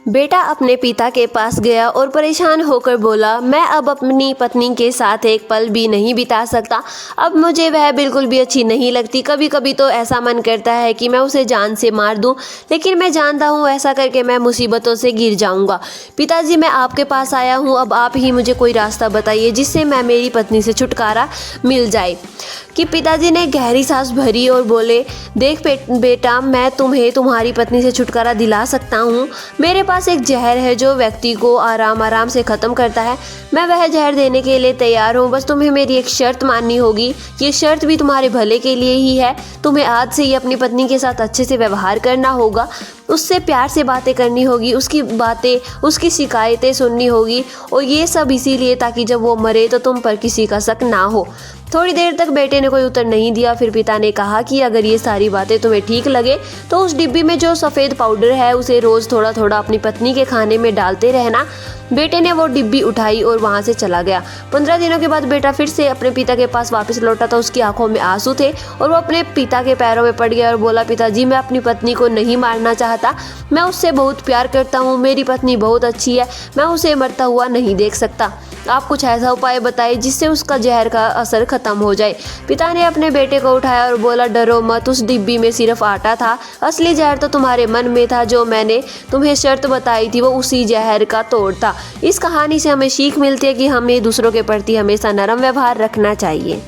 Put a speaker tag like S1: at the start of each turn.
S1: बेटा अपने पिता के पास गया और परेशान होकर बोला, मैं अब अपनी पत्नी के साथ एक पल भी नहीं बिता सकता। अब मुझे वह बिल्कुल भी अच्छी नहीं लगती। कभी कभी तो ऐसा मन करता है कि मैं उसे जान से मार दूं, लेकिन मैं जानता हूं ऐसा करके मैं मुसीबतों से गिर जाऊंगा। पिताजी, मैं आपके पास आया हूं, अब आप ही मुझे कोई रास्ता बताइए जिससे मैं मेरी पत्नी से छुटकारा मिल जाए। कि पिताजी ने गहरी सांस भरी और बोले, देख बेटा, मैं तुम्हें तुम्हारी पत्नी से छुटकारा दिला सकता हूँ। मेरे पास एक जहर है जो व्यक्ति को आराम आराम से ख़त्म करता है। मैं वह जहर देने के लिए तैयार हूँ, बस तुम्हें मेरी एक शर्त माननी होगी। ये शर्त भी तुम्हारे भले के लिए ही है। तुम्हें आज से ही अपनी पत्नी के साथ अच्छे से व्यवहार करना होगा, उससे प्यार से बातें करनी होगी, उसकी बातें, उसकी शिकायतें सुननी होगी, और ये सब इसीलिए ताकि जब वो मरे तो तुम पर किसी का शक ना हो। थोड़ी देर तक बेटे ने कोई उत्तर नहीं दिया। फिर पिता ने कहा कि अगर ये सारी बातें तुम्हें ठीक लगे तो उस डिब्बी में जो सफ़ेद पाउडर है उसे रोज़ थोड़ा थोड़ा अपनी पत्नी के खाने में डालते रहना। बेटे ने वो डिब्बी उठाई और वहाँ से चला गया। 15 दिनों के बाद बेटा फिर से अपने पिता के पास वापस लौटा था। उसकी आंखों में आंसू थे और वो अपने पिता के पैरों में पड़ गया और बोला, पिताजी, मैं अपनी पत्नी को नहीं मारना चाहता। मैं उससे बहुत प्यार करता हूँ। मेरी पत्नी बहुत अच्छी है। मैं उसे मरता हुआ नहीं देख सकता। आप कुछ ऐसा उपाय बताइए जिससे उसका जहर का असर खत्म हो जाए। पिता ने अपने बेटे को उठाया और बोला, डरो मत, उस डिब्बी में सिर्फ आटा था। असली जहर तो तुम्हारे मन में था। जो मैंने तुम्हें शर्त बताई थी वो उसी जहर का तोड़ था। इस कहानी से हमें सीख मिलती है कि हमें दूसरों के प्रति हमेशा नरम व्यवहार रखना चाहिए।